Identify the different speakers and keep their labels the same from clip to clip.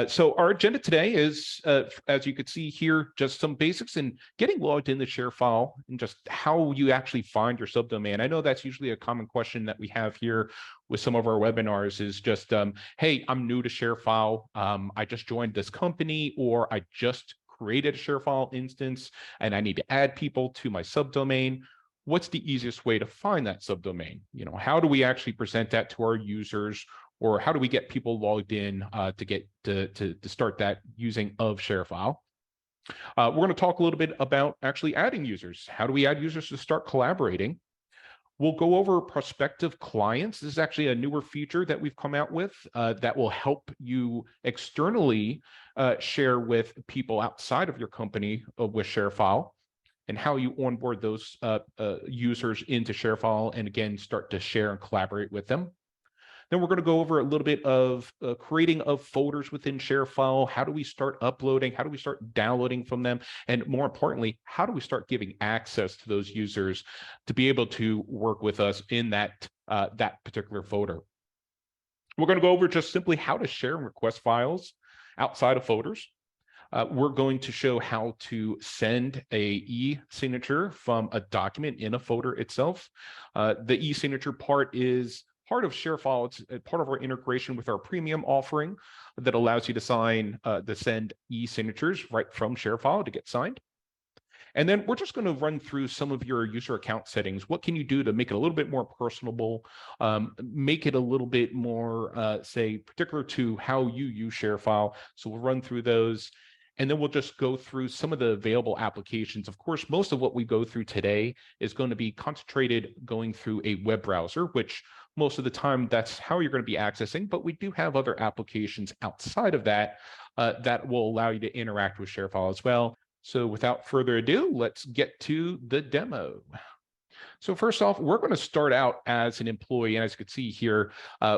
Speaker 1: So our agenda today is, as you could see here, just some basics in getting logged in the ShareFile and just how you actually find your subdomain. I know that's usually a common question that we have here with some of our webinars is just, hey, I'm new to ShareFile. I just joined this company, or I just created a ShareFile instance and I need to add people to my subdomain. What's the easiest way to find that subdomain? How do we actually present that to our users? Or how do we get people logged in to start that using of ShareFile? We're going to talk a little bit about actually adding users. How do we add users to start collaborating? We'll go over prospective clients. This is actually a newer feature that we've come out with that will help you externally share with people outside of your company with ShareFile, and how you onboard those users into ShareFile and again, start to share and collaborate with them. Then we're going to go over a little bit of creating of folders within ShareFile. How do we start uploading? How do we start downloading from them? And more importantly, how do we start giving access to those users to be able to work with us in that particular folder? We're going to go over just simply how to share and request files outside of folders. We're going to show how to send a e-signature from a document in a folder itself. The e-signature part is part of ShareFile. It's part of our integration with our premium offering that allows you to send e-signatures right from ShareFile to get signed. And then we're just going to run through some of your user account settings. What can you do to make it a little bit more personable, make it a little bit more, say, particular to how you use ShareFile. So we'll run through those. And then we'll just go through some of the available applications. Of course, most of what we go through today is going to be concentrated going through a web browser, which most of the time that's how you're going to be accessing. But we do have other applications outside of that that will allow you to interact with ShareFile as well. So without further ado, let's get to the demo. So first off, we're going to start out as an employee, and as you can see here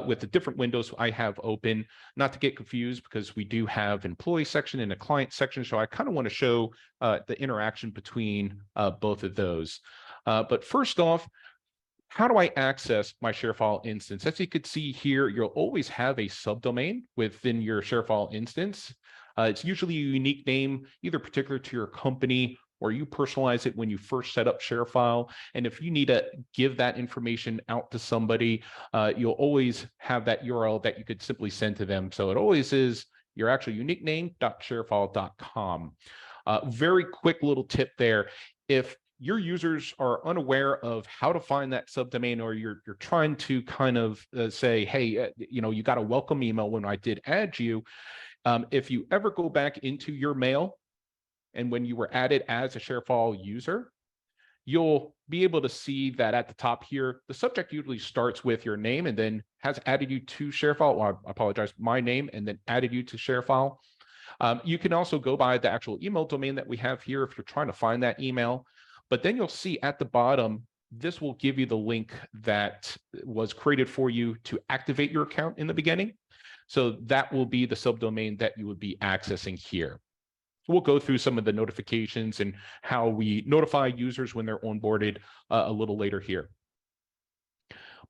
Speaker 1: with the different windows I have open, not to get confused because we do have employee section and a client section. So I kind of want to show the interaction between both of those. But first off, how do I access my ShareFile instance? As you can see here, you'll always have a subdomain within your ShareFile instance. It's usually a unique name, either particular to your company, or you personalize it when you first set up ShareFile. And if you need to give that information out to somebody, you'll always have that URL that you could simply send to them. So it always is your actual unique name.sharefile.com. Very quick little tip there. If your users are unaware of how to find that subdomain, or you're trying to kind of say, hey, you got a welcome email when I did add you. If you ever go back into your mail, and when you were added as a ShareFile user, you'll be able to see that at the top here, the subject usually starts with your name and then has added you to ShareFile. Well, I apologize, my name, and then added you to ShareFile. You can also go by the actual email domain that we have here if you're trying to find that email. But then you'll see at the bottom, this will give you the link that was created for you to activate your account in the beginning. So that will be the subdomain that you would be accessing here. So we'll go through some of the notifications and how we notify users when they're onboarded a little later here.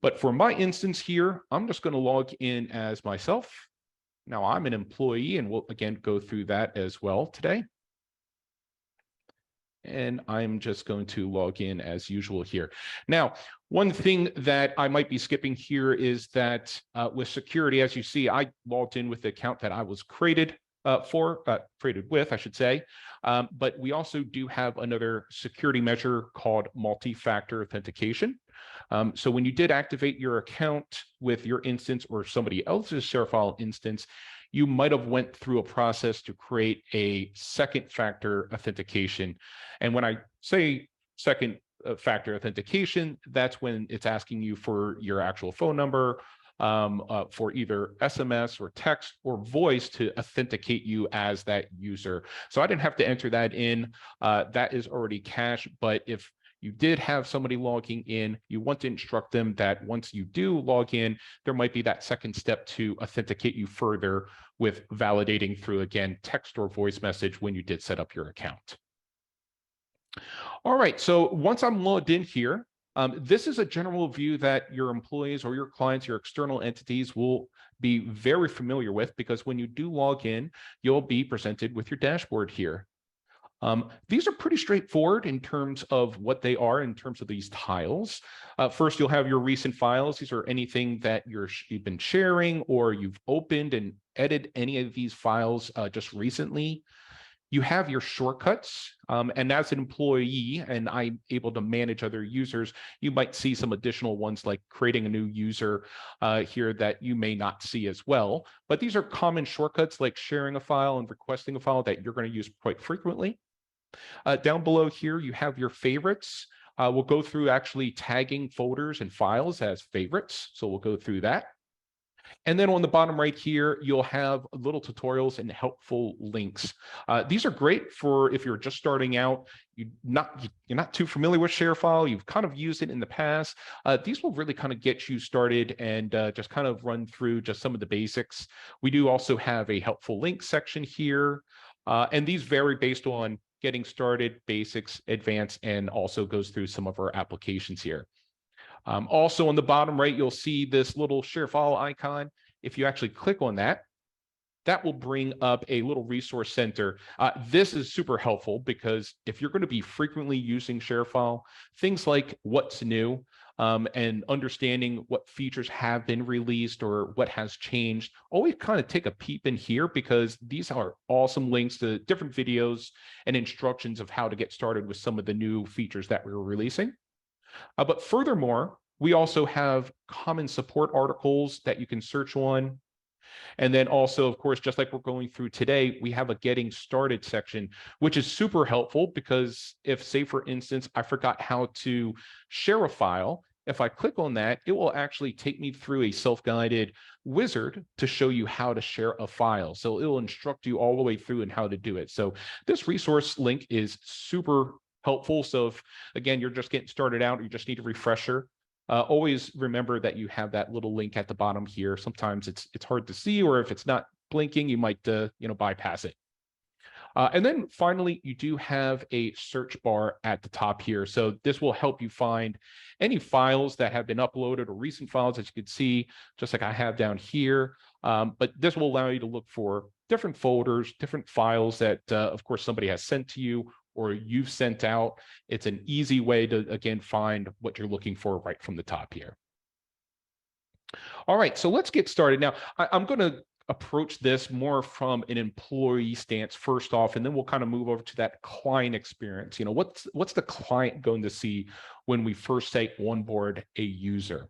Speaker 1: But for my instance here, I'm just going to log in as myself. Now I'm an employee, and we'll again go through that as well today. And I'm just going to log in as usual here. Now, one thing that I might be skipping here is that with security, as you see, I logged in with the account that I was created with, I should say. But we also do have another security measure called multi-factor authentication. So when you did activate your account with your instance or somebody else's ShareFile instance, you might have went through a process to create a second factor authentication. And when I say second factor authentication, that's when it's asking you for your actual phone number, for either SMS or text or voice to authenticate you as that user. So I didn't have to enter that in. That is already cached. But if you did have somebody logging in, you want to instruct them that once you do log in, there might be that second step to authenticate you further with validating through, again, text or voice message when you did set up your account. All right, so once I'm logged in here, this is a general view that your employees or your clients, your external entities will be very familiar with, because when you do log in, you'll be presented with your dashboard here. These are pretty straightforward in terms of what they are in terms of these tiles. First, you'll have your recent files. These are anything that you've been sharing or you've opened and edited any of these files just recently. You have your shortcuts, and as an employee, and I'm able to manage other users, you might see some additional ones like creating a new user here that you may not see as well. But these are common shortcuts like sharing a file and requesting a file that you're going to use quite frequently. Down below here, you have your favorites. We'll go through actually tagging folders and files as favorites. So we'll go through that. And then on the bottom right here, you'll have little tutorials and helpful links. These are great for if you're just starting out, you're not too familiar with ShareFile, you've kind of used it in the past. These will really kind of get you started and just kind of run through just some of the basics. We do also have a helpful link section here, and these vary based on getting started, basics, advanced, and also goes through some of our applications here. Also on the bottom right, you'll see this little ShareFile icon. If you actually click on that, that will bring up a little resource center. This is super helpful because if you're going to be frequently using ShareFile, things like what's new and understanding what features have been released or what has changed, always kind of take a peep in here, because these are awesome links to different videos and instructions of how to get started with some of the new features that we're releasing. But furthermore, we also have common support articles that you can search on. And then also, of course, just like we're going through today, we have a getting started section, which is super helpful because if, say, for instance, I forgot how to share a file, if I click on that, it will actually take me through a self-guided wizard to show you how to share a file. So it will instruct you all the way through and how to do it. So this resource link is super helpful. So if, again, you're just getting started out, you just need a refresher, always remember that you have that little link at the bottom here. Sometimes it's hard to see, or if it's not blinking, you might bypass it. And then finally, you do have a search bar at the top here. So this will help you find any files that have been uploaded or recent files, as you can see, just like I have down here. But this will allow you to look for different folders, different files that, of course, somebody has sent to you or you've sent out. It's an easy way to, again, find what you're looking for right from the top here. All right, so let's get started. Now, I'm going to approach this more from an employee stance first off, and then we'll kind of move over to that client experience. What's the client going to see when we first say onboard a user?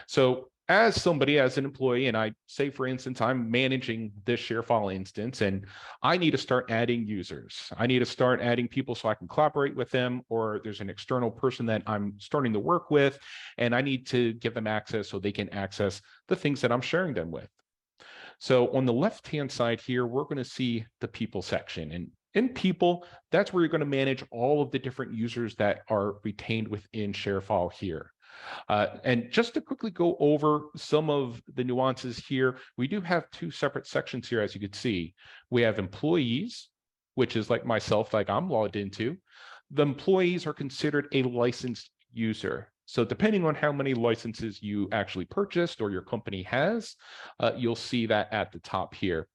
Speaker 1: So as an employee, and I say, for instance, I'm managing this ShareFile instance, and I need to start adding users. I need to start adding people so I can collaborate with them, or there's an external person that I'm starting to work with, and I need to give them access so they can access the things that I'm sharing them with. So on the left-hand side here, we're going to see the people section. And in people, that's where you're going to manage all of the different users that are retained within ShareFile here. And just to quickly go over some of the nuances here, we do have two separate sections here, as you can see. We have employees, which is like myself, like I'm logged into. The employees are considered a licensed user. So depending on how many licenses you actually purchased or your company has, you'll see that at the top here.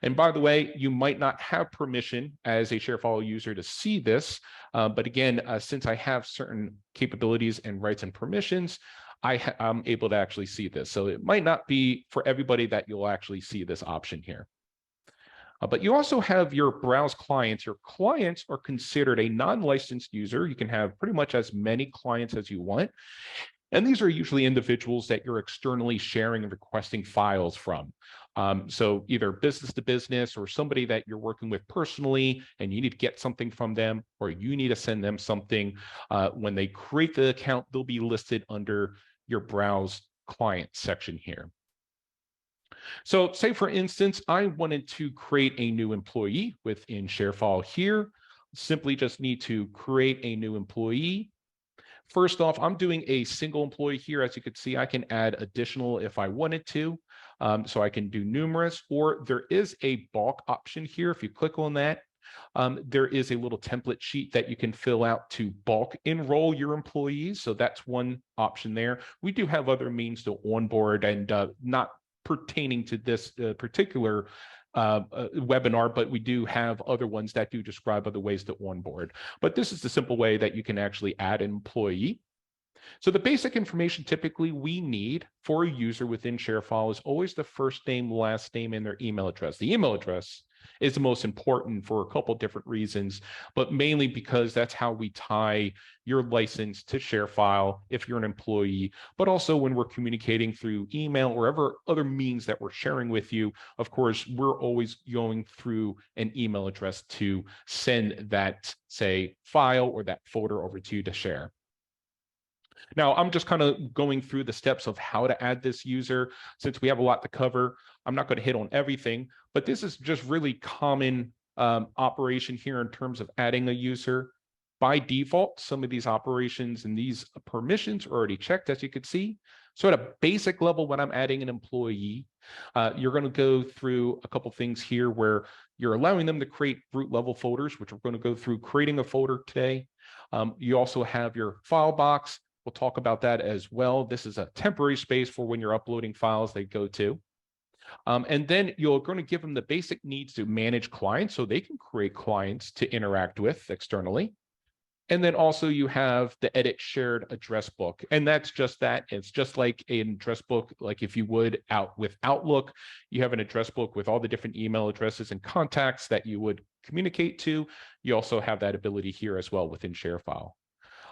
Speaker 1: And by the way, you might not have permission as a ShareFile user to see this, but again, since I have certain capabilities and rights and permissions, I'm able to actually see this. So it might not be for everybody that you'll actually see this option here. But you also have your browse clients. Your clients are considered a non-licensed user. You can have pretty much as many clients as you want. And these are usually individuals that you're externally sharing and requesting files from. So either business to business or somebody that you're working with personally and you need to get something from them, or you need to send them something. When they create the account, they'll be listed under your browse client section here. So say, for instance, I wanted to create a new employee within ShareFile here. Simply just need to create a new employee. First off, I'm doing a single employee here. As you can see, I can add additional if I wanted to. So I can do numerous, or there is a bulk option here. If you click on that, there is a little template sheet that you can fill out to bulk enroll your employees. So that's one option there. We do have other means to onboard and not pertaining to this particular webinar, but we do have other ones that do describe other ways to onboard. But this is the simple way that you can actually add an employee. So the basic information typically we need for a user within ShareFile is always the first name, last name, and their email address. The email address is the most important for a couple different reasons, but mainly because that's how we tie your license to ShareFile if you're an employee, but also when we're communicating through email or whatever other means that we're sharing with you. Of course, we're always going through an email address to send that, say, file or that folder over to you to share. Now, I'm just kind of going through the steps of how to add this user. Since we have a lot to cover, I'm not going to hit on everything, but this is just really common operation here in terms of adding a user. By default, some of these operations and these permissions are already checked, as you can see. So at a basic level, when I'm adding an employee, you're going to go through a couple things here where you're allowing them to create root level folders, which we're going to go through creating a folder today. You also have your file box. We'll talk about that as well. This is a temporary space for when you're uploading files they go to. And then you're going to give them the basic needs to manage clients so they can create clients to interact with externally. And then also you have the edit shared address book. And that's just that. It's just like an address book, like if you would out with Outlook, you have an address book with all the different email addresses and contacts that you would communicate to. You also have that ability here as well within ShareFile.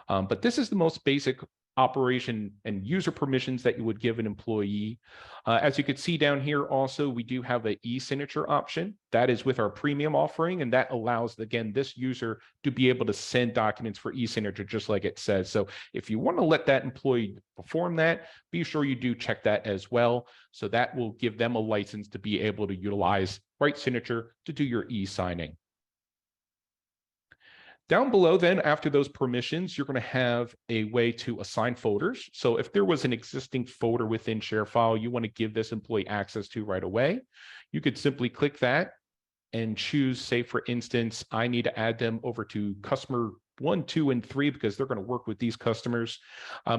Speaker 1: But this is the most basic operation and user permissions that you would give an employee. As you can see down here also, we do have an e-signature option. That is with our premium offering, and that allows, again, this user to be able to send documents for e-signature just like it says. So if you want to let that employee perform that, be sure you do check that as well. So that will give them a license to be able to utilize Right Signature to do your e-signing. Down below then, after those permissions, you're going to have a way to assign folders. So if there was an existing folder within ShareFile you want to give this employee access to right away, you could simply click that and choose, say, for instance, I need to add them over to customer 1, 2, and 3 because they're going to work with these customers.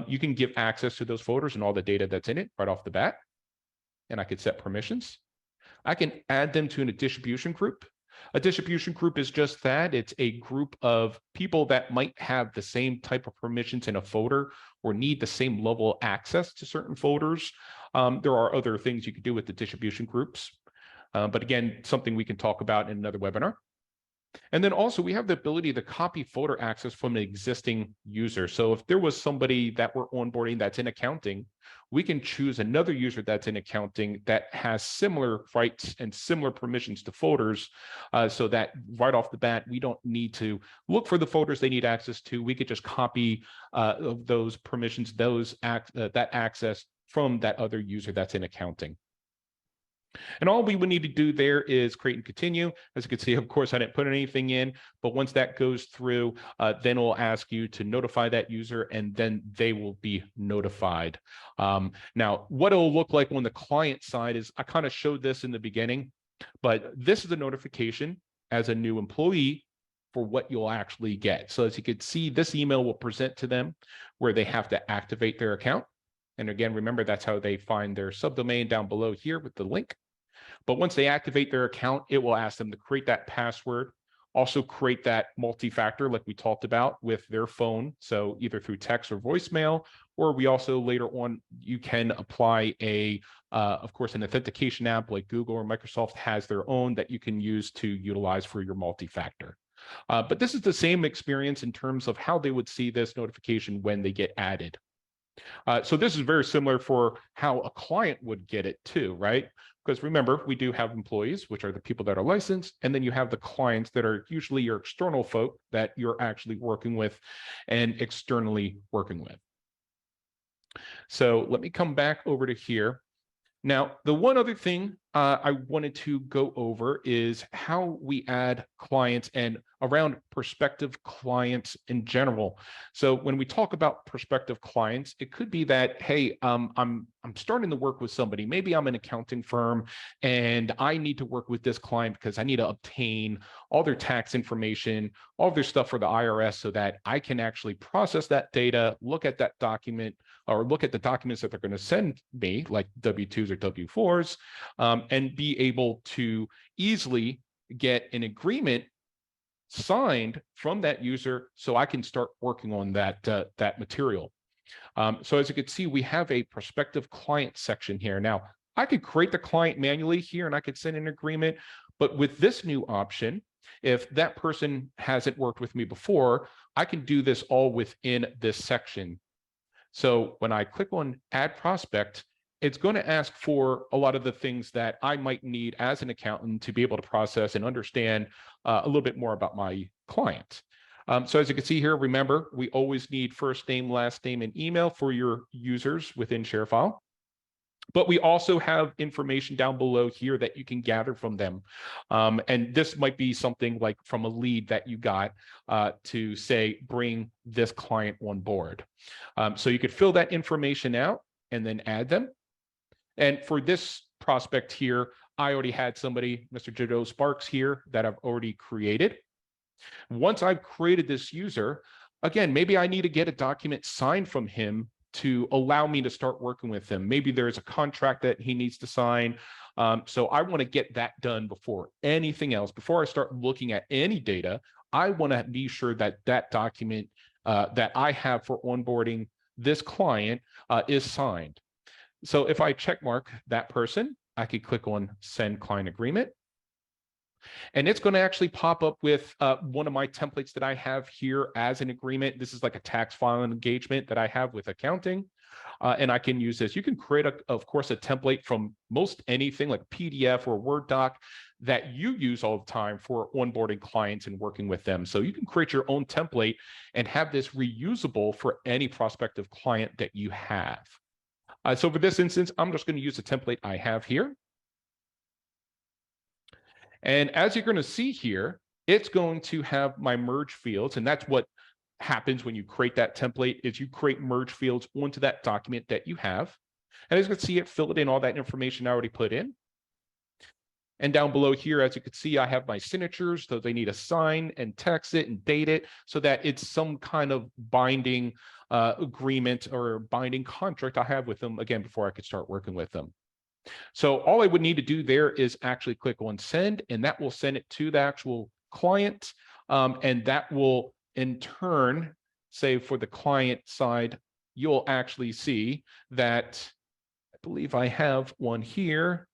Speaker 1: You can give access to those folders and all the data that's in it right off the bat. And I could set permissions. I can add them to a distribution group. A distribution group is just that. It's a group of people that might have the same type of permissions in a folder or need the same level of access to certain folders. There are other things you could do with the distribution groups. But again, something we can talk about in another webinar. And then also we have the ability to copy folder access from an existing user. So if there was somebody that we're onboarding that's in accounting, we can choose another user that's in accounting that has similar rights and similar permissions to folders so that right off the bat, we don't need to look for the folders they need access to. We could just copy those permissions, that access from that other user that's in accounting. And all we would need to do there is create and continue. As you can see, of course, I didn't put anything in, but once that goes through, then it'll ask you to notify that user and then they will be notified. Now, what it'll look like on the client side is I kind of showed this in the beginning, but this is a notification as a new employee for what you'll actually get. So as you can see, this email will present to them where they have to activate their account. And again, remember, that's how they find their subdomain down below here with the link. But once they activate their account, it will ask them to create that password, also create that multi-factor like we talked about with their phone. So either through text or voicemail, or we also later on, you can apply of course, an authentication app like Google or Microsoft has their own that you can use to utilize for your multi-factor. But this is the same experience in terms of how they would see this notification when they get added. So this is very similar for how a client would get it too, right? Because remember, we do have employees, which are the people that are licensed, and then you have the clients that are usually your external folk that you're actually working with and externally working with. So let me come back over to here. Now, the one other thing I wanted to go over is how we add clients and around prospective clients in general. So when we talk about prospective clients, it could be that, hey, I'm starting to work with somebody. Maybe I'm an accounting firm and I need to work with this client because I need to obtain all their tax information, all their stuff for the IRS so that I can actually process that data, look at that document, or look at the documents that they're going to send me, like W-2s or W-4s, and be able to easily get an agreement signed from that user so I can start working on that, that material. So as you can see, we have a prospective client section here. Now, I could create the client manually here and I could send an agreement, but with this new option, if that person hasn't worked with me before, I can do this all within this section. So when I click on Add Prospect, it's going to ask for a lot of the things that I might need as an accountant to be able to process and understand a little bit more about my client. So as you can see here, remember, we always need first name, last name, and email for your users within ShareFile. But we also have information down below here that you can gather from them. And this might be something like from a lead that you got to say, bring this client on board. So you could fill that information out and then add them. And for this prospect here, I already had somebody, Mr. Joe Sparks here, that I've already created. Once I've created this user, again, maybe I need to get a document signed from him to allow me to start working with him. Maybe there's a contract that he needs to sign. So I want to get that done before anything else. Before I start looking at any data, I want to be sure that that document that I have for onboarding this client is signed. So if I check mark that person, I could click on Send Client Agreement. And it's going to actually pop up with one of my templates that I have here as an agreement. This is like a tax filing engagement that I have with accounting. And I can use this. You can create, of course, a template from most anything like PDF or Word doc that you use all the time for onboarding clients and working with them. So you can create your own template and have this reusable for any prospective client that you have. So for this instance, I'm just going to use the template I have here. And as you're going to see here, it's going to have my merge fields. And that's what happens when you create that template is you create merge fields onto that document that you have. And as you can see, it filled in all that information I already put in. And down below here, as you can see, I have my signatures. So they need to sign and text it and date it so that it's some kind of binding agreement or binding contract I have with them, again, before I could start working with them. So all I would need to do there is actually click on send, and that will send it to the actual client. And that will in turn say for the client side, you'll actually see that I believe I have one here.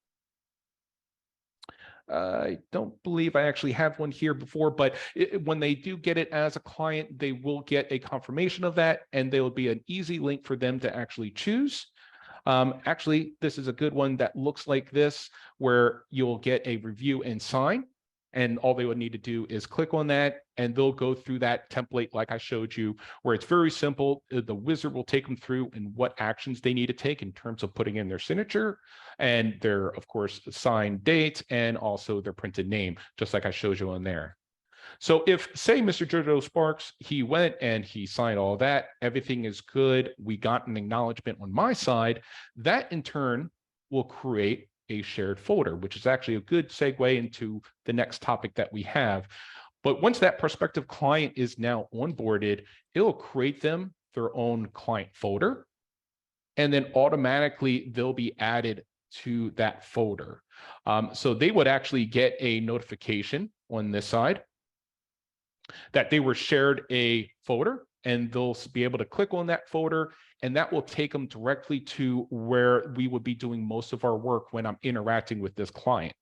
Speaker 1: I don't believe I actually have one here before, but when they do get it as a client, they will get a confirmation of that, and there will be an easy link for them to actually choose. Actually, this is a good one that looks like this, where you'll get a review and sign. And all they would need to do is click on that, and they'll go through that template like I showed you, where it's very simple. The wizard will take them through and what actions they need to take in terms of putting in their signature and their, of course, signed date and also their printed name, just like I showed you on there. So if, say, Mr. Joe Sparks, he went and he signed all that, everything is good, we got an acknowledgement on my side, that in turn will create a shared folder, which is actually a good segue into the next topic that we have. But once that prospective client is now onboarded, it'll create them their own client folder, and then automatically they'll be added to that folder. So they would actually get a notification on this side that they were shared a folder, and they'll be able to click on that folder, and that will take them directly to where we would be doing most of our work when I'm interacting with this client.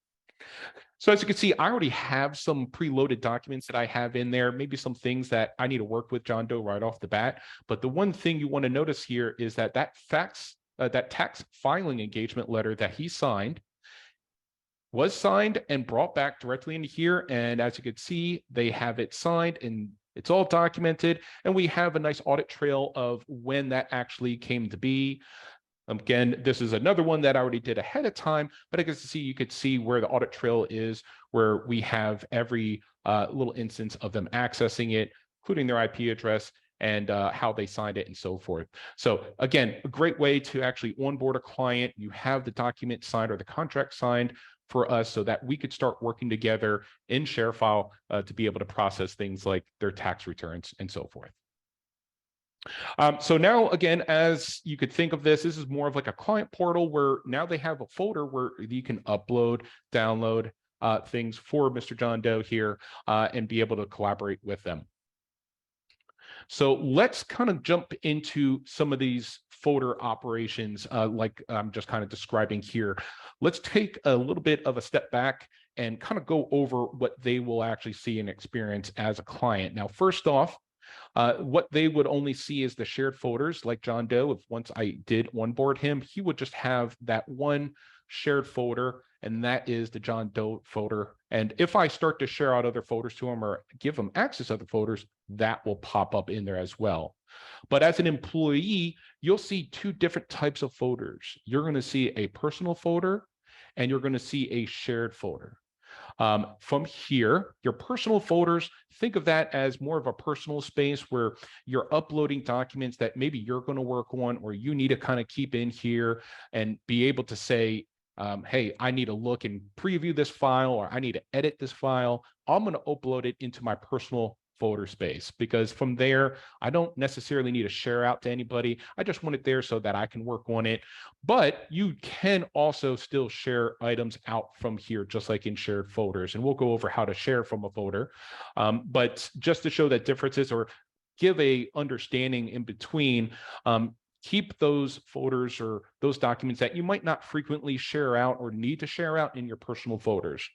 Speaker 1: So as you can see, I already have some preloaded documents that I have in there, maybe some things that I need to work with John Doe right off the bat. But the one thing you want to notice here is that that tax filing engagement letter that he signed was signed and brought back directly into here. And as you can see, they have it signed and it's all documented. And we have a nice audit trail of when that actually came to be. Again, this is another one that I already did ahead of time, but I guess you could see where the audit trail is, where we have every little instance of them accessing it, including their IP address and how they signed it and so forth. So again, a great way to actually onboard a client. You have the document signed or the contract signed for us so that we could start working together in ShareFile to be able to process things like their tax returns and so forth. So now, again, as you could think of this is more of like a client portal where now they have a folder where you can upload, download things for Mr. John Doe here and be able to collaborate with them. So let's kind of jump into some of these folder operations like I'm just kind of describing here. Let's take a little bit of a step back and kind of go over what they will actually see and experience as a client. Now, first off, what they would only see is the shared folders like John Doe. If once I did onboard him, he would just have that one shared folder, and that is the John Doe folder. And if I start to share out other folders to him or give him access to other folders, that will pop up in there as well. But as an employee, you'll see two different types of folders. You're going to see a personal folder and you're going to see a shared folder. From here, your personal folders, think of that as more of a personal space where you're uploading documents that maybe you're going to work on or you need to kind of keep in here and be able to say, hey, I need to look and preview this file or I need to edit this file. I'm going to upload it into my personal folder space because from there, I don't necessarily need to share out to anybody. I just want it there so that I can work on it. But you can also still share items out from here, just like in shared folders. And we'll go over how to share from a folder. But just to show that differences or give a understanding in between, keep those folders or those documents that you might not frequently share out or need to share out in your personal folders.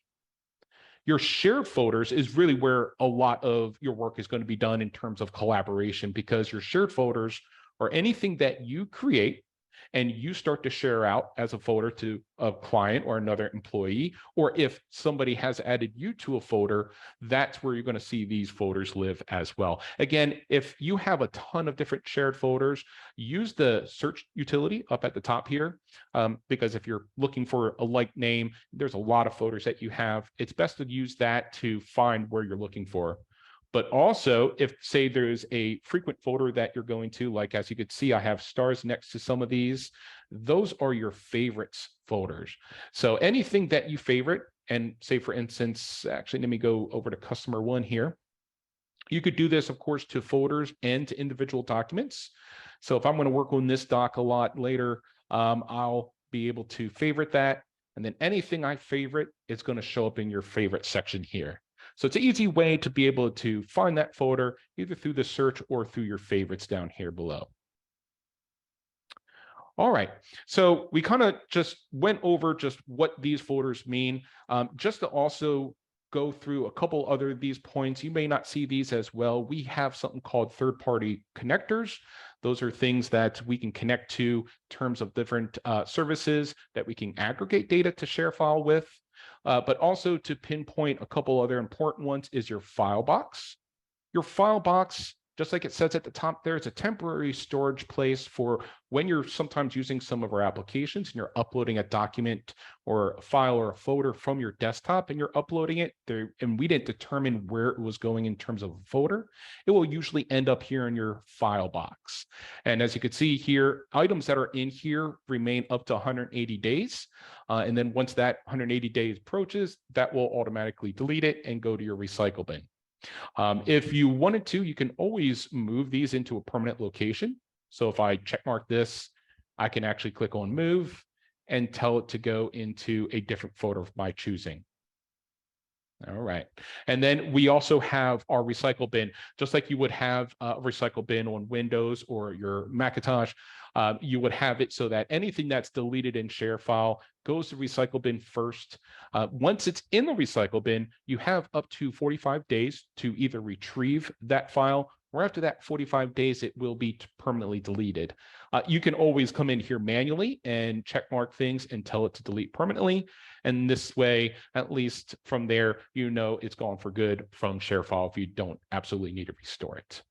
Speaker 1: Your shared folders is really where a lot of your work is going to be done in terms of collaboration, because your shared folders are anything that you create and you start to share out as a folder to a client or another employee, or if somebody has added you to a folder, that's where you're going to see these folders live as well. Again, if you have a ton of different shared folders, use the search utility up at the top here, because if you're looking for a like name, there's a lot of folders that you have. It's best to use that to find where you're looking for. But also, if say there's a frequent folder that you're going to, like as you could see, I have stars next to some of these, those are your favorites folders. So anything that you favorite, and say for instance, actually, let me go over to customer one here. You could do this, of course, to folders and to individual documents. So if I'm going to work on this doc a lot later, I'll be able to favorite that. And then anything I favorite, it's going to show up in your favorite section here. So it's an easy way to be able to find that folder either through the search or through your favorites down here below. All right, so we kind of just went over just what these folders mean. Just to also go through a couple other of these points, you may not see these as well. We have something called third-party connectors. Those are things that we can connect to in terms of different services that we can aggregate data to ShareFile with. But also to pinpoint a couple other important ones is your file box. Your file box, just like it says at the top there, it's a temporary storage place for when you're sometimes using some of our applications and you're uploading a document or a file or a folder from your desktop and you're uploading it there, and we didn't determine where it was going in terms of a folder, it will usually end up here in your file box. And as you can see here, items that are in here remain up to 180 days. And then once that 180 days approaches, that will automatically delete it and go to your recycle bin. If you wanted to, you can always move these into a permanent location. So if I checkmark this, I can actually click on move and tell it to go into a different folder of my choosing. All right. And then we also have our recycle bin, just like you would have a recycle bin on Windows or your Macintosh. You would have it so that anything that's deleted in ShareFile goes to recycle bin first. Once it's in the recycle bin, you have up to 45 days to either retrieve that file, or after that 45 days, it will be permanently deleted. You can always come in here manually and check mark things and tell it to delete permanently. And this way, at least from there, you know it's gone for good from ShareFile if you don't absolutely need to restore it.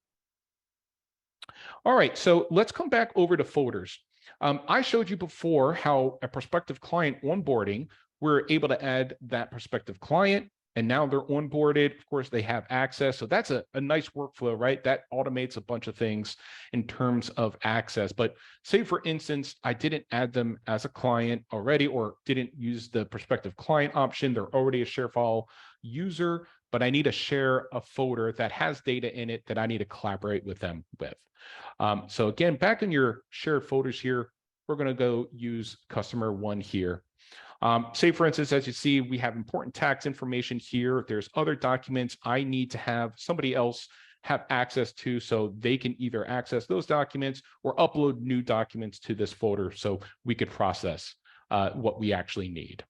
Speaker 1: All right, so let's come back over to folders. I showed you before how a prospective client onboarding, we're able to add that prospective client and now they're onboarded. Of course, they have access. So that's a nice workflow, right? That automates a bunch of things in terms of access. But say, for instance, I didn't add them as a client already, or didn't use the prospective client option. They're already a ShareFile user, but I need to share a folder that has data in it that I need to collaborate with them with. So again, back in your shared folders here, we're going to go use customer one here. Say, for instance, as you see, we have important tax information here. There's other documents I need to have somebody else have access to, so they can either access those documents or upload new documents to this folder so we could process what we actually need.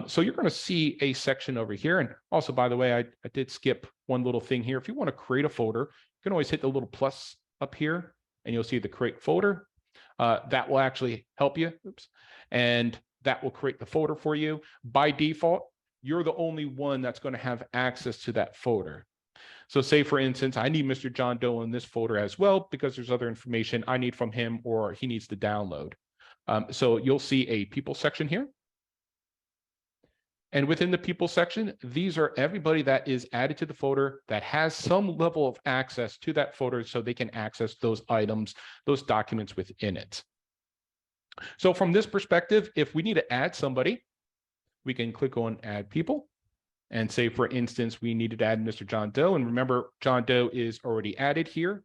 Speaker 1: So you're going to see a section over here. And also, by the way, I did skip one little thing here. If you want to create a folder, you can always hit the little plus up here and you'll see the create folder. That will actually help you. Oops. And that will create the folder for you. By default, you're the only one that's going to have access to that folder. So say, for instance, I need Mr. John Doe in this folder as well, because there's other information I need from him or he needs to download. So you'll see a people section here. And within the people section, these are everybody that is added to the folder that has some level of access to that folder so they can access those items, those documents within it. So from this perspective, if we need to add somebody, we can click on add people and say, for instance, we needed to add Mr. John Doe. And remember, John Doe is already added here.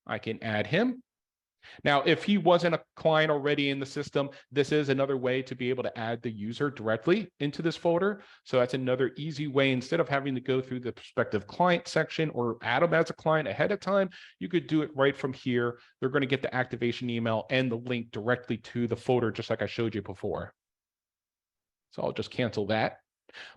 Speaker 1: I can add him. Now, if he wasn't a client already in the system, this is another way to be able to add the user directly into this folder. So that's another easy way. Instead of having to go through the prospective client section or add them as a client ahead of time, you could do it right from here. They're going to get the activation email and the link directly to the folder, just like I showed you before. So I'll just cancel that.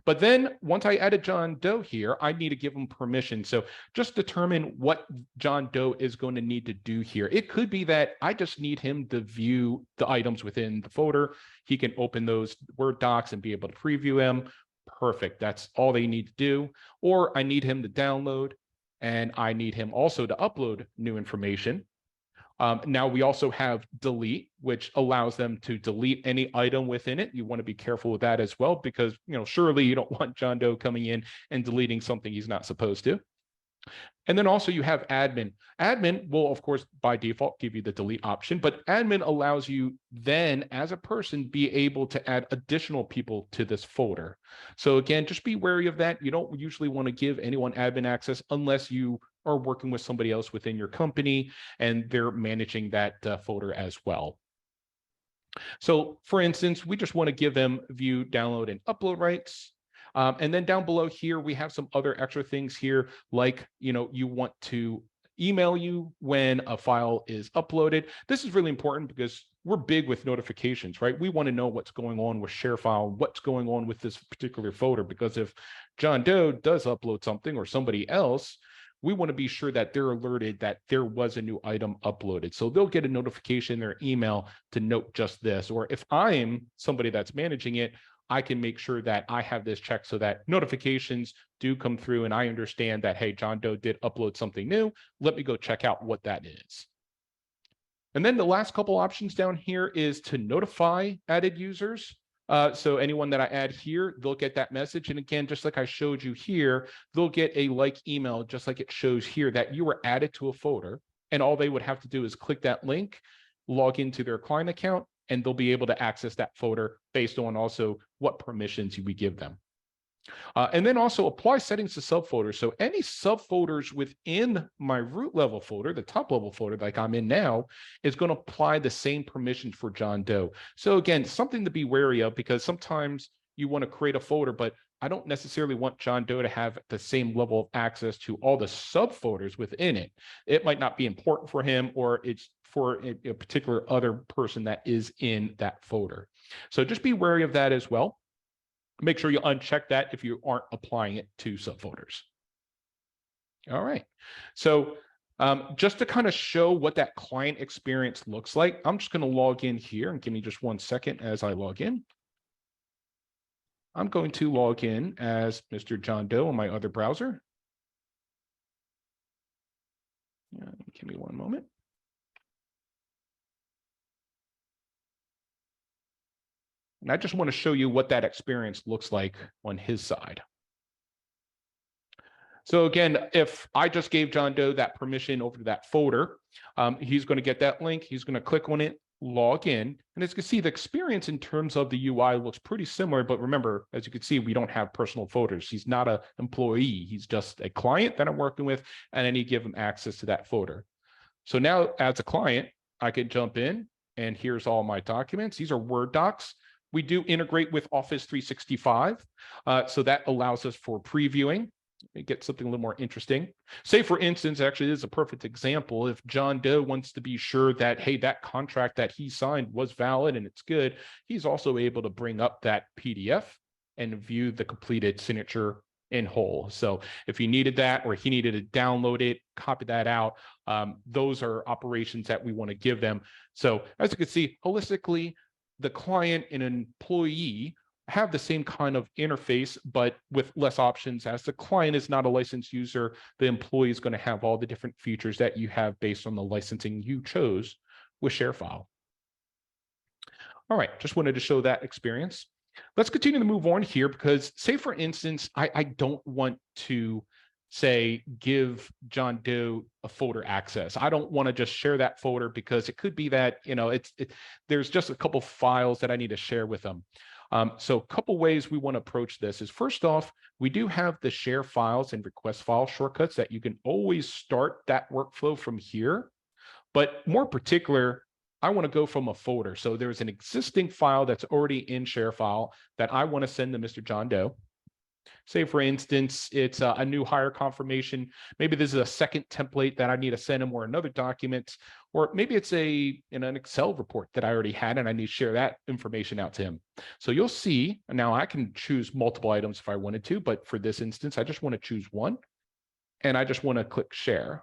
Speaker 1: But then once I added John Doe here, I need to give him permission. So just determine what John Doe is going to need to do here. It could be that I just need him to view the items within the folder. He can open those Word docs and be able to preview them. Perfect. That's all they need to do. Or I need him to download, and I need him also to upload new information. Now we also have delete, which allows them to delete any item within it. You want to be careful with that as well, because surely you don't want John Doe coming in and deleting something he's not supposed to. And then also you have admin. Admin will, of course, by default give you the delete option, but admin allows you then as a person be able to add additional people to this folder. So again, just be wary of that. You don't usually want to give anyone admin access unless you are working with somebody else within your company and they're managing that folder as well. So for instance, we just want to give them view, download, and upload rights. And then down below here, we have some other extra things here, like, you want to email you when a file is uploaded. This is really important because we're big with notifications, right? We want to know what's going on with ShareFile, what's going on with this particular folder, because if John Doe does upload something or somebody else, we want to be sure that they're alerted that there was a new item uploaded. So they'll get a notification in their email to note just this. Or if I'm somebody that's managing it, I can make sure that I have this checked so that notifications do come through and I understand that, hey, John Doe did upload something new. Let me go check out what that is. And then the last couple options down here is to notify added users. So anyone that I add here, they'll get that message. And again, just like I showed you here, they'll get a like email, just like it shows here, that you were added to a folder. And all they would have to do is click that link, log into their client account, and they'll be able to access that folder based on also what permissions we give them. And then also apply settings to subfolders. So any subfolders within my root level folder, the top level folder like I'm in now, is going to apply the same permissions for John Doe. So again, something to be wary of, because sometimes you want to create a folder, but I don't necessarily want John Doe to have the same level of access to all the subfolders within it. It might not be important for him, or it's for a particular other person that is in that folder. So just be wary of that as well. Make sure you uncheck that if you aren't applying it to subfolders. All right. So just to kind of show what that client experience looks like, I'm just going to log in here, and give me just 1 second as I log in. I'm going to log in as Mr. John Doe on my other browser. Give me 1 moment. And I just want to show you what that experience looks like on his side. So again, if I just gave John Doe that permission over to that folder, he's going to get that link. He's going to click on it, log in. And as you can see, the experience in terms of the UI looks pretty similar. But remember, as you can see, we don't have personal folders. He's not an employee. He's just a client that I'm working with. And then you give him access to that folder. So now as a client, I can jump in and here's all my documents. These are Word docs. We do integrate with Office 365. So that allows us for previewing. Get something a little more interesting. Say, for instance, actually, this is a perfect example. If John Doe wants to be sure that, hey, that contract that he signed was valid and it's good, he's also able to bring up that PDF and view the completed signature in whole. So if he needed that or he needed to download it, copy that out, those are operations that we want to give them. So as you can see, holistically, the client and employee have the same kind of interface, but with less options. As the client is not a licensed user, the employee is going to have all the different features that you have based on the licensing you chose with ShareFile. All right, just wanted to show that experience. Let's continue to move on here because, say, for instance, I don't want to say give John Doe a folder access. I don't want to just share that folder because it could be that, you know, there's just a couple files that I need to share with them. So a couple ways we want to approach this is, first off, we do have the share files and request file shortcuts that you can always start that workflow from here. But more particular, I want to go from a folder. So there's an existing file that's already in ShareFile that I want to send to Mr. John Doe. Say, for instance, it's a new hire confirmation. Maybe this is a second template that I need to send him, or another document, or maybe it's an Excel report that I already had and I need to share that information out to him. So you'll see, now I can choose multiple items if I wanted to, but for this instance, I just want to choose one and I just want to click share.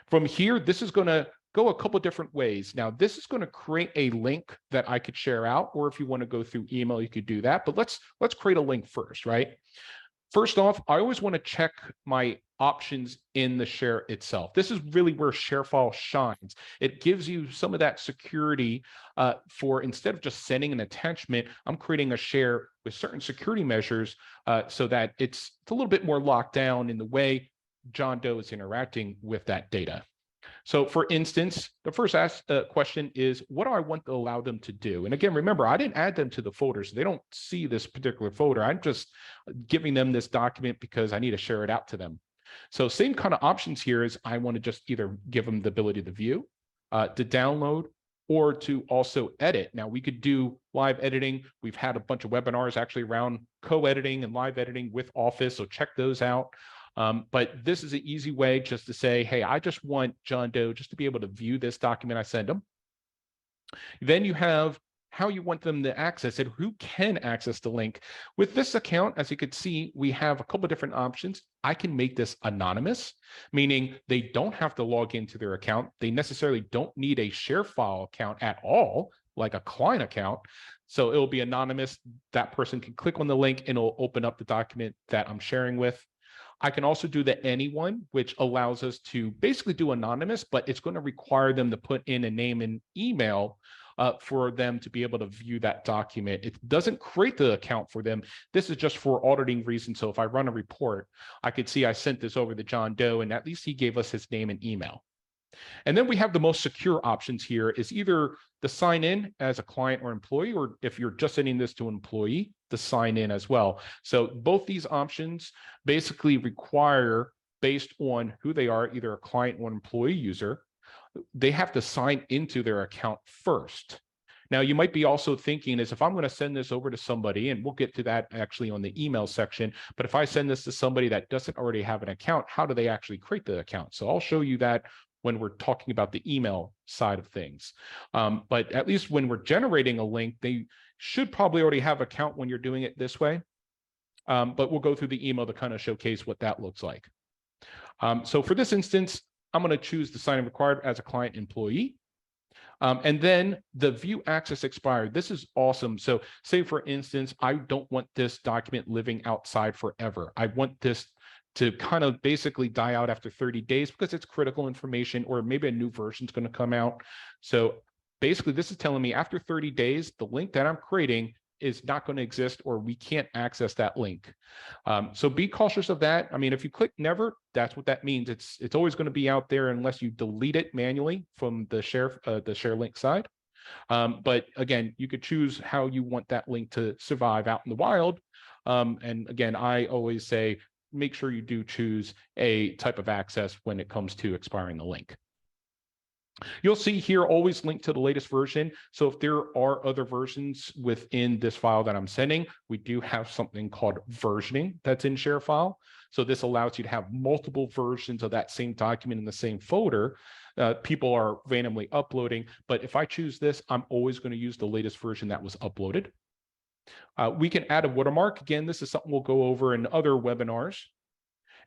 Speaker 1: From here, this is going to go a couple different ways. Now, this is going to create a link that I could share out, or if you want to go through email, you could do that. But let's create a link first, right? First off, I always want to check my options in the share itself. This is really where ShareFile shines. It gives you some of that security for, instead of just sending an attachment, I'm creating a share with certain security measures so that it's a little bit more locked down in the way John Doe is interacting with that data. So for instance, the first question is, what do I want to allow them to do? And again, remember, I didn't add them to the folder, so they don't see this particular folder. I'm just giving them this document because I need to share it out to them. So same kind of options here is I want to just either give them the ability to view, to download, or to also edit. Now, we could do live editing. We've had a bunch of webinars actually around co-editing and live editing with Office, so check those out. But this is an easy way just to say, hey, I just want John Doe just to be able to view this document I send them. Then you have how you want them to access it, who can access the link. With this account, as you can see, we have a couple of different options. I can make this anonymous, meaning they don't have to log into their account. They necessarily don't need a ShareFile account at all, like a client account. So it'll be anonymous. That person can click on the link and it'll open up the document that I'm sharing with. I can also do the anyone, which allows us to basically do anonymous, but it's going to require them to put in a name and email for them to be able to view that document. It doesn't create the account for them. This is just for auditing reasons. So if I run a report, I could see I sent this over to John Doe, and at least he gave us his name and email. And then we have the most secure options here is either the sign in as a client or employee, or if you're just sending this to an employee, to sign in as well. So both these options basically require, based on who they are, either a client or an employee user, they have to sign into their account first. Now, you might be also thinking is, if I'm going to send this over to somebody, and we'll get to that actually on the email section, but if I send this to somebody that doesn't already have an account, how do they actually create the account? So I'll show you that when we're talking about the email side of things. But at least when we're generating a link, they should probably already have an account when you're doing it this way. But we'll go through the email to kind of showcase what that looks like. So for this instance, I'm going to choose the sign-in required as a client employee. And then the view access expired. This is awesome. So say, for instance, I don't want this document living outside forever. I want this to kind of basically die out after 30 days because it's critical information, or maybe a new version is going to come out. So basically, this is telling me after 30 days, the link that I'm creating is not going to exist, or we can't access that link. So be cautious of that. I mean, if you click never, that's what that means. It's always going to be out there unless you delete it manually from the share link side. But again, you could choose how you want that link to survive out in the wild. And again, I always say, make sure you do choose a type of access when it comes to expiring the link. You'll see here always link to the latest version. So if there are other versions within this file that I'm sending, we do have something called versioning that's in ShareFile. So this allows you to have multiple versions of that same document in the same folder. People are randomly uploading, but if I choose this, I'm always going to use the latest version that was uploaded. We can add a watermark. Again, this is something we'll go over in other webinars.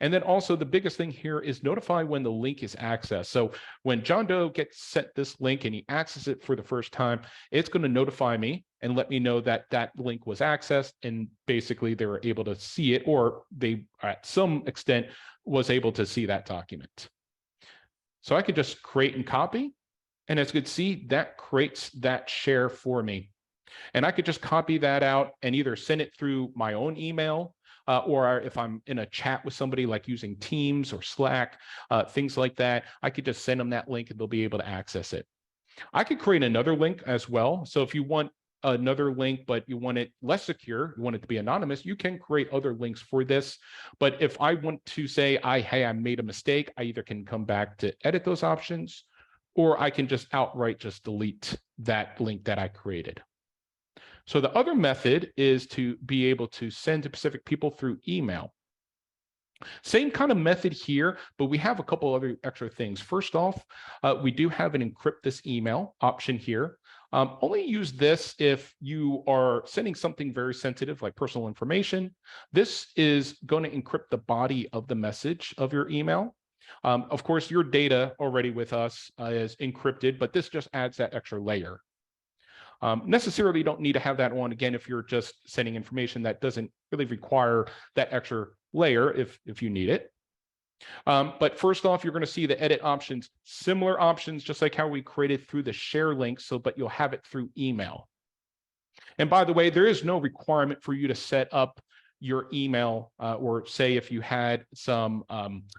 Speaker 1: And then also the biggest thing here is notify when the link is accessed. So when John Doe gets sent this link and he accesses it for the first time, it's going to notify me and let me know that that link was accessed, and basically they were able to see it, or they at some extent was able to see that document. So I could just create and copy, and as you can see, that creates that share for me. And I could just copy that out and either send it through my own email, or if I'm in a chat with somebody like using Teams or Slack, things like that, I could just send them that link and they'll be able to access it. I could create another link as well. So if you want another link, but you want it less secure, you want it to be anonymous, you can create other links for this. But if I want to say, hey, I made a mistake, I either can come back to edit those options, or I can just outright just delete that link that I created. So the other method is to be able to send to specific people through email. Same kind of method here, but we have a couple other extra things. First off, we do have an encrypt this email option here. Only use this if you are sending something very sensitive like personal information. This is going to encrypt the body of the message of your email. Of course, your data already with us is encrypted, but this just adds that extra layer. Necessarily don't need to have that on, again, if you're just sending information that doesn't really require that extra layer if you need it. But first off, you're going to see the edit options, similar options, just like how we created through the share link, but you'll have it through email. And by the way, there is no requirement for you to set up your email, or say if you had some,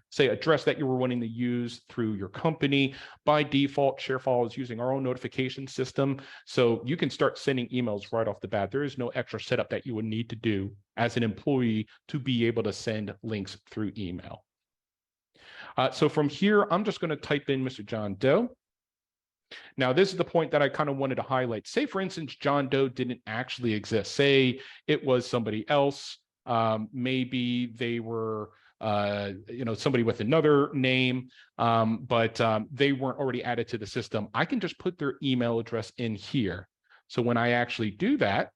Speaker 1: say, address that you were wanting to use through your company. By default, ShareFile is using our own notification system, so you can start sending emails right off the bat. There is no extra setup that you would need to do as an employee to be able to send links through email. So from here, I'm just going to type in Mr. John Doe. Now, this is the point that I kind of wanted to highlight. Say, for instance, John Doe didn't actually exist. Say it was somebody else. Maybe they were, somebody with another name, but they weren't already added to the system. I can just put their email address in here. So when I actually do that,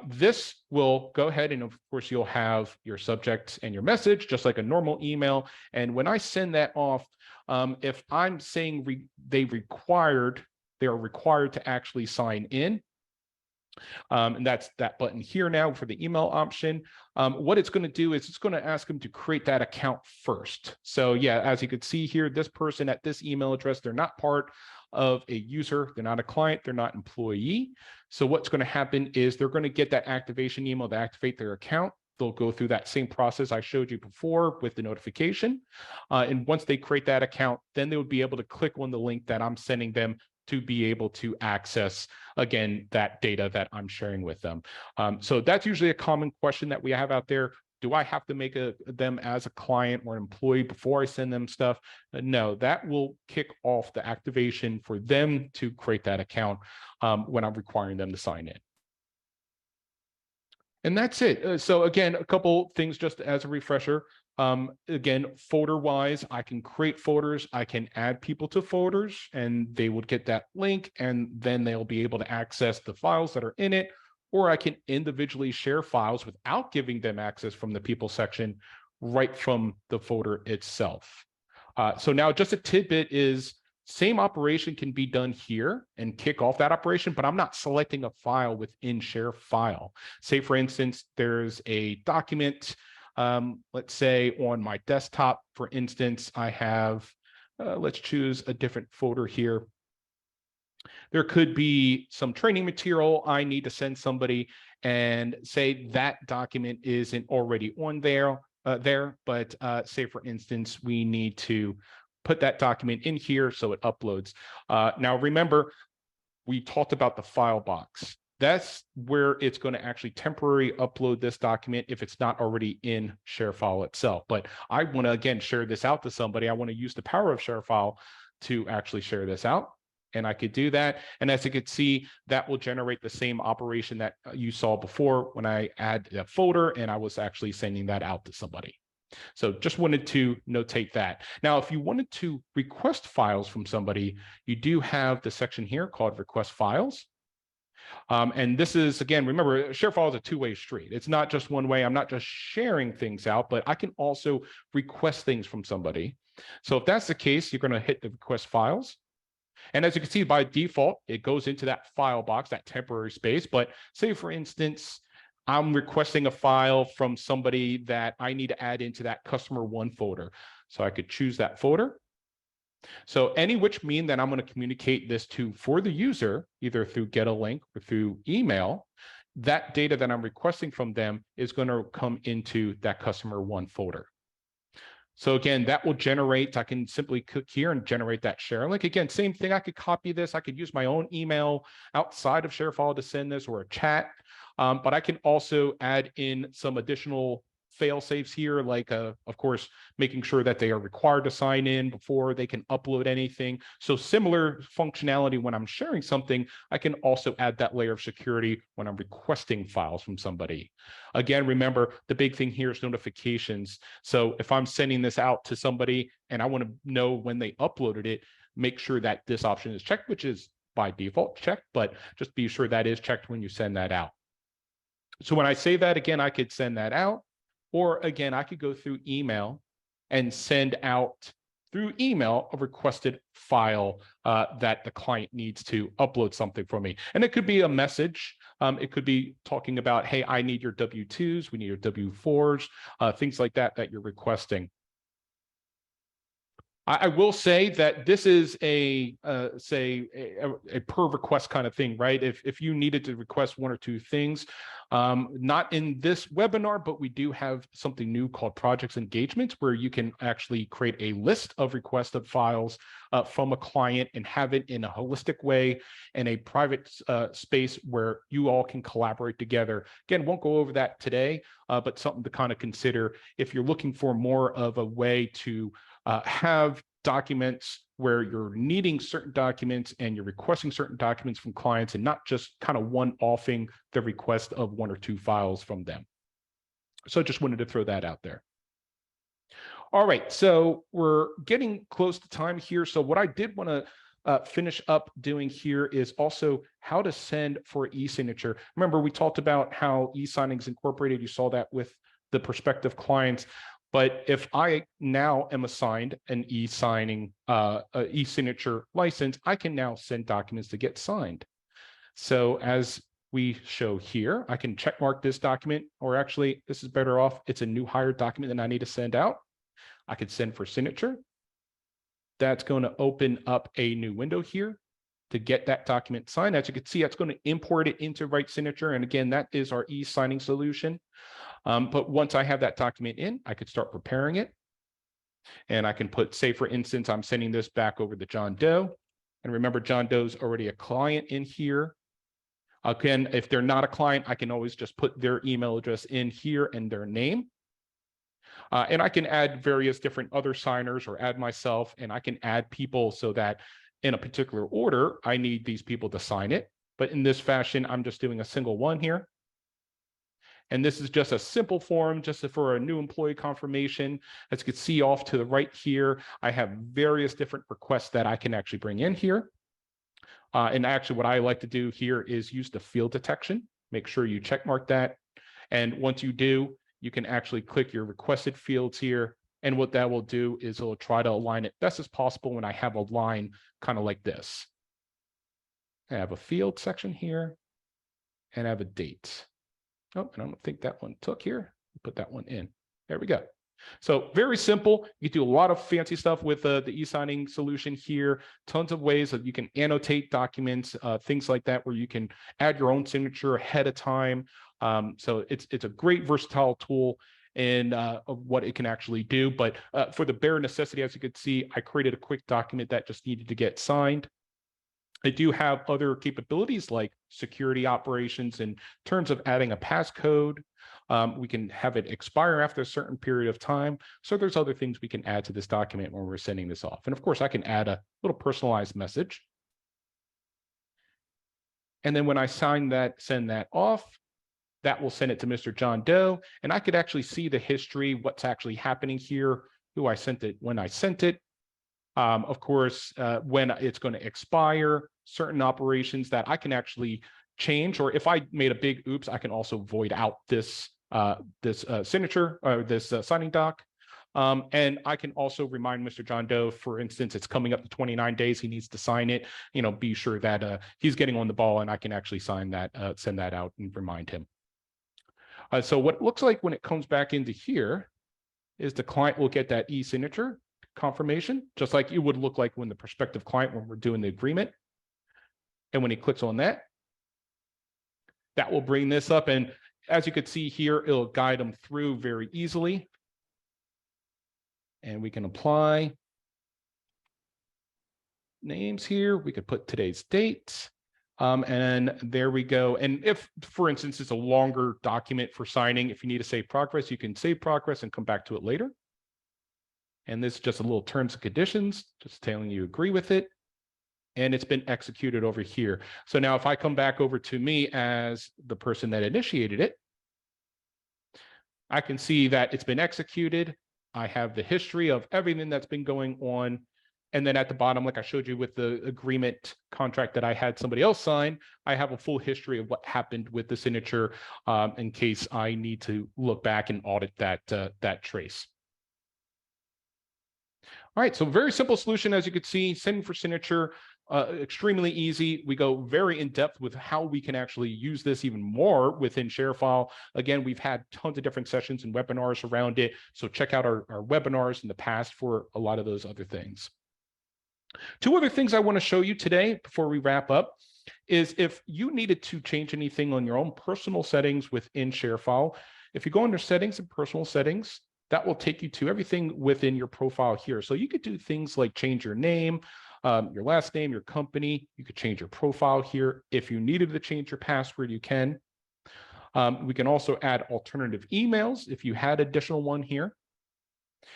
Speaker 1: this will go ahead, and of course you'll have your subject and your message just like a normal email. And when I send that off, if I'm saying they are required to actually sign in, and that's that button here now for the email option. What it's going to do is it's going to ask them to create that account first. So yeah, as you can see here, this person at this email address, they're not part of a user, they're not a client, they're not employee. So what's going to happen is they're going to get that activation email to activate their account. They'll go through that same process I showed you before with the notification. And once they create that account, then they would be able to click on the link that I'm sending them to be able to access, again, that data that I'm sharing with them. So that's usually a common question that we have out there. Do I have to make them as a client or an employee before I send them stuff? No, that will kick off the activation for them to create that account when I'm requiring them to sign in. And that's it. So again, a couple things just as a refresher. Again, folder-wise, I can create folders. I can add people to folders, and they would get that link, and then they'll be able to access the files that are in it. Or I can individually share files without giving them access from the people section right from the folder itself. So now just a tidbit is, same operation can be done here and kick off that operation, but I'm not selecting a file within ShareFile. Say, for instance, there's a document, let's say on my desktop, for instance, I have, let's choose a different folder here. There could be some training material I need to send somebody, and say that document isn't already on there, but say for instance, we need to put that document in here so it uploads. Now remember, we talked about the file box. That's where it's going to actually temporarily upload this document if it's not already in ShareFile itself. But I want to, again, share this out to somebody. I want to use the power of ShareFile to actually share this out. And I could do that. And as you can see, that will generate the same operation that you saw before when I add a folder and I was actually sending that out to somebody. So just wanted to notate that. Now, if you wanted to request files from somebody, you do have the section here called Request Files. And this is, again, remember, ShareFile is a two-way street. It's not just one way. I'm not just sharing things out, but I can also request things from somebody. So if that's the case, you're going to hit the Request Files. And as you can see, by default, it goes into that file box, that temporary space. But say, for instance, I'm requesting a file from somebody that I need to add into that customer one folder. So I could choose that folder. So any which mean that I'm going to communicate this to for the user, either through get a link or through email, that data that I'm requesting from them is going to come into that customer one folder. So again, that will generate, I can simply click here and generate that share link. Again, same thing, I could copy this. I could use my own email outside of ShareFile to send this, or a chat. But I can also add in some additional fail safes here, like, of course, making sure that they are required to sign in before they can upload anything. So similar functionality when I'm sharing something, I can also add that layer of security when I'm requesting files from somebody. Again, remember, the big thing here is notifications. So if I'm sending this out to somebody and I want to know when they uploaded it, make sure that this option is checked, which is by default checked, but just be sure that is checked when you send that out. So when I say that, again, I could send that out. Or again, I could go through email and send out through email a requested file that the client needs to upload something for me. And it could be a message. It could be talking about, hey, I need your W-2s, we need your W-4s, things like that that you're requesting. I will say that this is a per request kind of thing, right? If you needed to request one or two things, not in this webinar, but we do have something new called projects engagements, where you can actually create a list of requested files from a client and have it in a holistic way in a private space where you all can collaborate together. Again, won't go over that today, but something to kind of consider if you're looking for more of a way to have documents where you're needing certain documents and you're requesting certain documents from clients, and not just kind of one-offing the request of one or two files from them. So just wanted to throw that out there. All right, so we're getting close to time here. So what I did want to finish up doing here is also how to send for ESignature. Remember, we talked about how e-signing is incorporated. You saw that with the prospective clients. But if I now am assigned an e-signing, e-signature license, I can now send documents to get signed. So as we show here, I can check mark this document, or actually, this is better off. It's a new hire document that I need to send out. I could send for signature. That's going to open up a new window here to get that document signed. As you can see, it's going to import it into ESignature. And again, that is our e-signing solution. But once I have that document in, I could start preparing it. And I can put, say, for instance, I'm sending this back over to John Doe. And remember, John Doe's already a client in here. Again, if they're not a client, I can always just put their email address in here and their name. And I can add various different other signers, or add myself, and I can add people so that in a particular order, I need these people to sign it. But in this fashion, I'm just doing a single one here. And this is just a simple form just for a new employee confirmation. As you can see off to the right here, I have various different requests that I can actually bring in here. And actually what I like to do here is use the field detection. Make sure you check mark that. And once you do, you can actually click your requested fields here. And what that will do is it'll try to align it best as possible when I have a line kind of like this. I have a field section here and I have a date. Oh, and I don't think that one took here. Put that one in. There we go. So very simple. You can do a lot of fancy stuff with the e-signing solution here. Tons of ways that you can annotate documents, things like that, where you can add your own signature ahead of time. So it's a great versatile tool and of what it can actually do. But for the bare necessity, as you could see, I created a quick document that just needed to get signed. I do have other capabilities like security operations in terms of adding a passcode. We can have it expire after a certain period of time. So there's other things we can add to this document when we're sending this off. And of course, I can add a little personalized message. And then when I send that off, that will send it to Mr. John Doe. And I could actually see the history, what's actually happening here, who I sent it, when I sent it. Of course, when it's going to expire, certain operations that I can actually change, or if I made a big oops, I can also void out this signature or this signing doc. And I can also remind Mr. John Doe, for instance, it's coming up to 29 days, he needs to sign it, be sure that he's getting on the ball, and I can actually sign that, send that out and remind him. So what it looks like when it comes back into here is the client will get that e-signature confirmation, just like it would look like when the prospective client, when we're doing the agreement. And when he clicks on that, that will bring this up. And as you could see here, it'll guide them through very easily. And we can apply names here. We could put today's date. And there we go. And if, for instance, it's a longer document for signing, if you need to save progress, you can save progress and come back to it later. And this is just a little terms and conditions, just telling you agree with it. And it's been executed over here. So now if I come back over to me as the person that initiated it, I can see that it's been executed. I have the history of everything that's been going on. And then at the bottom, like I showed you with the agreement contract that I had somebody else sign, I have a full history of what happened with the signature in case I need to look back and audit that trace. All right, so very simple solution, as you can see, sending for signature, extremely easy. We go very in depth with how we can actually use this even more within ShareFile. Again, we've had tons of different sessions and webinars around it. So check out our webinars in the past for a lot of those other things. Two other things I want to show you today before we wrap up is if you needed to change anything on your own personal settings within ShareFile, if you go under settings and personal settings, that will take you to everything within your profile here. So you could do things like change your name, your last name, your company. You could change your profile here. If you needed to change your password, you can. We can also add alternative emails if you had additional one here.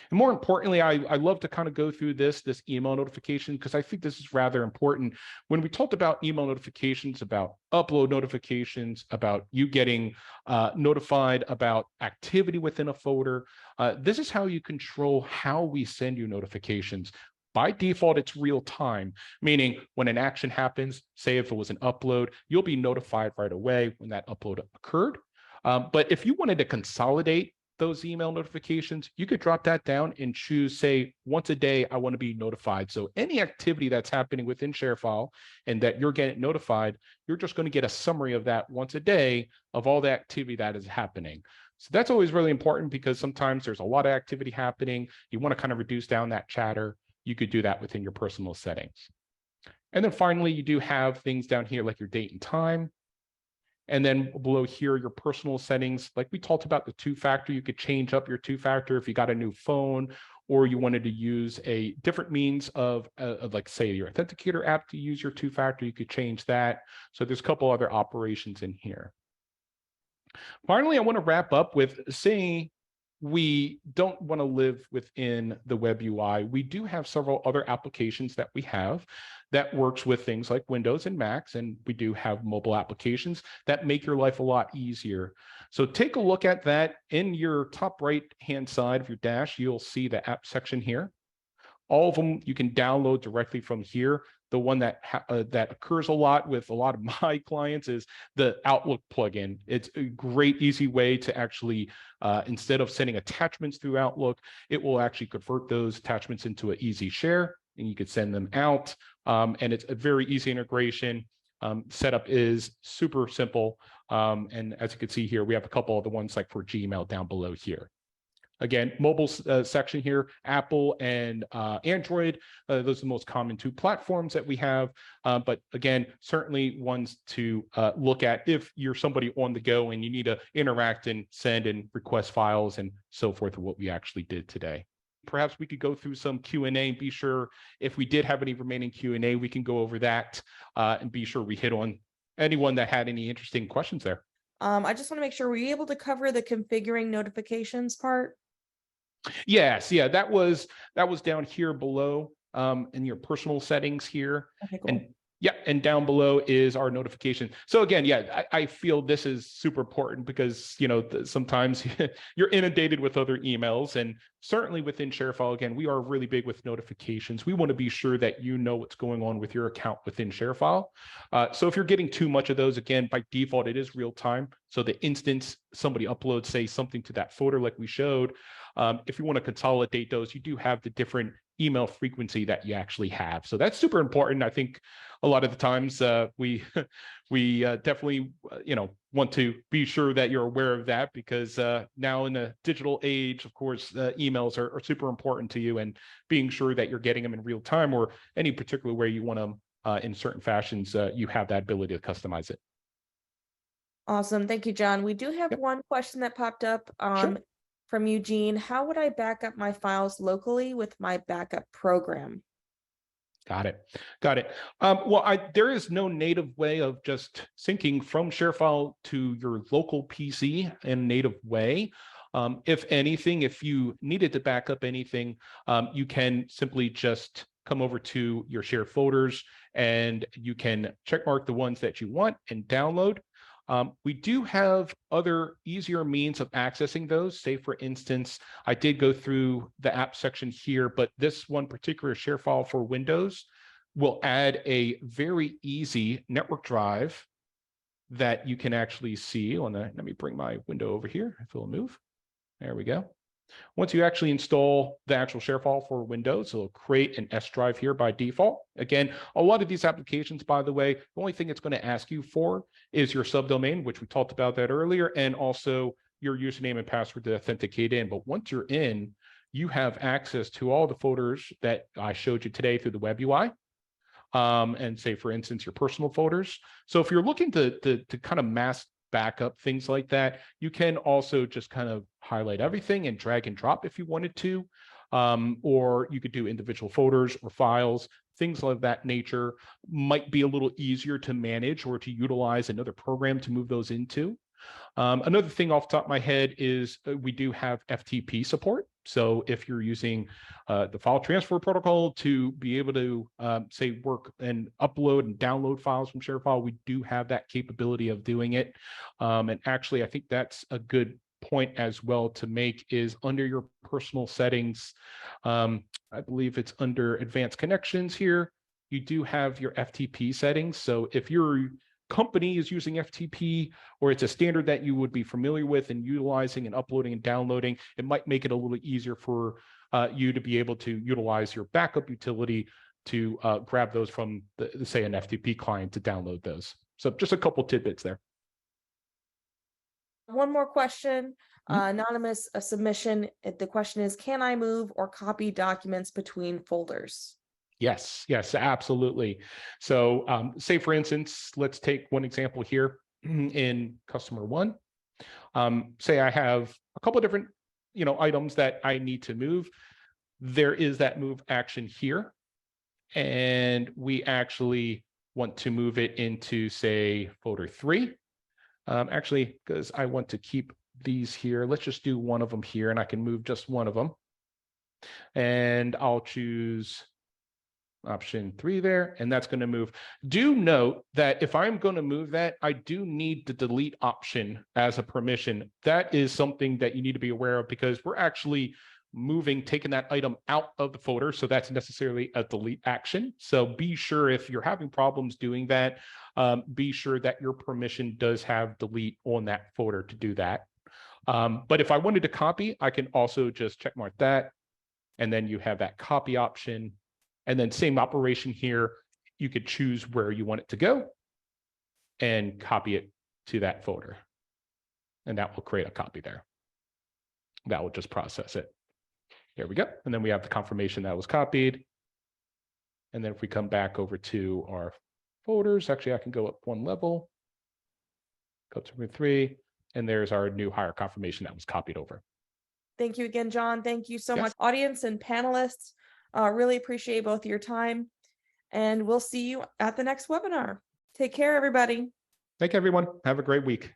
Speaker 1: And more importantly, I love to kind of go through this email notification, because I think this is rather important. When we talked about email notifications, about upload notifications, about you getting notified about activity within a folder, this is how you control how we send you notifications. By default, it's real time, meaning when an action happens, say if it was an upload, you'll be notified right away when that upload occurred. But if you wanted to consolidate those email notifications, you could drop that down and choose, say, once a day, I want to be notified. So any activity that's happening within ShareFile and that you're getting notified, you're just going to get a summary of that once a day of all the activity that is happening. So that's always really important, because sometimes there's a lot of activity happening. You want to kind of reduce down that chatter. You could do that within your personal settings. And then finally, you do have things down here like your date and time. And then below here, your personal settings, like we talked about the two-factor, you could change up your two-factor if you got a new phone, or you wanted to use a different means of like, say, your authenticator app to use your two-factor, you could change that. So there's a couple other operations in here. Finally, I want to wrap up with saying we don't want to live within the web UI. We do have several other applications that we have that works with things like Windows and Macs, and we do have mobile applications that make your life a lot easier. So take a look at that. In your top right-hand side of your dash, you'll see the app section here. All of them you can download directly from here. The one that occurs a lot with a lot of my clients is the Outlook plugin. It's a great, easy way to actually, instead of sending attachments through Outlook, it will actually convert those attachments into an easy share, and you could send them out. And it's a very easy integration. Setup is super simple. And as you can see here, we have a couple of the ones like for Gmail down below here. Again, mobile section here, Apple and Android, those are the most common two platforms that we have. But again, certainly ones to look at if you're somebody on the go and you need to interact and send and request files and so forth, of what we actually did today. Perhaps we could go through some Q&A and be sure if we did have any remaining Q&A, we can go over that and be sure we hit on anyone that had any interesting questions there.
Speaker 2: I just want to make sure, were you able to cover the configuring notifications part?
Speaker 1: Yes, yeah, that was down here below in your personal settings here.
Speaker 2: Okay, cool.
Speaker 1: And yeah, and down below is our notification. So again, yeah, I feel this is super important because, you know, sometimes you're inundated with other emails, and certainly within ShareFile, again, we are really big with notifications. We want to be sure that you know what's going on with your account within ShareFile. So if you're getting too much of those, again, by default, it is real time. So the instance somebody uploads, say, something to that folder like we showed, if you want to consolidate those, you do have the different email frequency that you actually have. So that's super important. I think a lot of the times we definitely want to be sure that you're aware of that, because now in the digital age, of course, emails are super important to you, and being sure that you're getting them in real time, or any particular way you want them in certain fashions, you have that ability to customize it.
Speaker 2: Awesome. Thank you, John. We do have one question that popped up.
Speaker 1: Sure.
Speaker 2: From Eugene. How would I back up my files locally with my backup program?
Speaker 1: Got it. Got it. Well, there is no native way of just syncing from ShareFile to your local PC in a native way. If anything, if you needed to back up anything, you can simply just come over to your shared folders and you can checkmark the ones that you want and download. We do have other easier means of accessing those. Say, for instance, I did go through the app section here, but this one particular ShareFile for Windows will add a very easy network drive that you can actually see on the, let me bring my window over here, if it'll move. There we go. Once you actually install the actual ShareFile for Windows, it'll create an S drive here by default. Again, a lot of these applications, by the way, the only thing it's going to ask you for is your subdomain, which we talked about that earlier, and also your username and password to authenticate in. But once you're in, you have access to all the folders that I showed you today through the web UI. And say, for instance, your personal folders. So if you're looking to kind of mass backup, things like that, you can also just kind of highlight everything and drag and drop if you wanted to, or you could do individual folders or files, things of that nature. Might be a little easier to manage or to utilize another program to move those into. Another thing off the top of my head is we do have FTP support. So if you're using the file transfer protocol to be able to say work and upload and download files from ShareFile, we do have that capability of doing it. And actually, I think that's a good point as well to make, is under your personal settings. I believe it's under advanced connections here. You do have your FTP settings. So if your company is using FTP, or it's a standard that you would be familiar with and utilizing and uploading and downloading, it might make it a little easier for you to be able to utilize your backup utility to grab those from, say, an FTP client to download those. So just a couple tidbits there.
Speaker 2: One more question, anonymous submission. The question is, can I move or copy documents between folders?
Speaker 1: Yes, yes, absolutely. So say, for instance, let's take one example here in customer one. Say I have a couple of different, items that I need to move. There is that move action here. And we actually want to move it into, say, folder 3. Actually, because I want to keep these here, let's just do one of them here, and I can move just one of them. And I'll choose option 3 there, and that's going to move. Do note that if I'm going to move that, I do need the delete option as a permission. That is something that you need to be aware of, because we're actually taking that item out of the folder. So that's necessarily a delete action. So be sure, if you're having problems doing that, be sure that your permission does have delete on that folder to do that. But if I wanted to copy, I can also just check mark that. And then you have that copy option. And then same operation here, you could choose where you want it to go and copy it to that folder. And that will create a copy there. that will just process it. Here we go. And then we have the confirmation that was copied. And then if we come back over to our folders, actually I can go up one level, go to room 3, and there's our new hire confirmation that was copied over.
Speaker 2: Thank you again, John. Thank you so
Speaker 1: Yes.
Speaker 2: much, audience and panelists. Really appreciate both your time. And we'll see you at the next webinar. Take care, everybody.
Speaker 1: Thank you, everyone. Have a great week.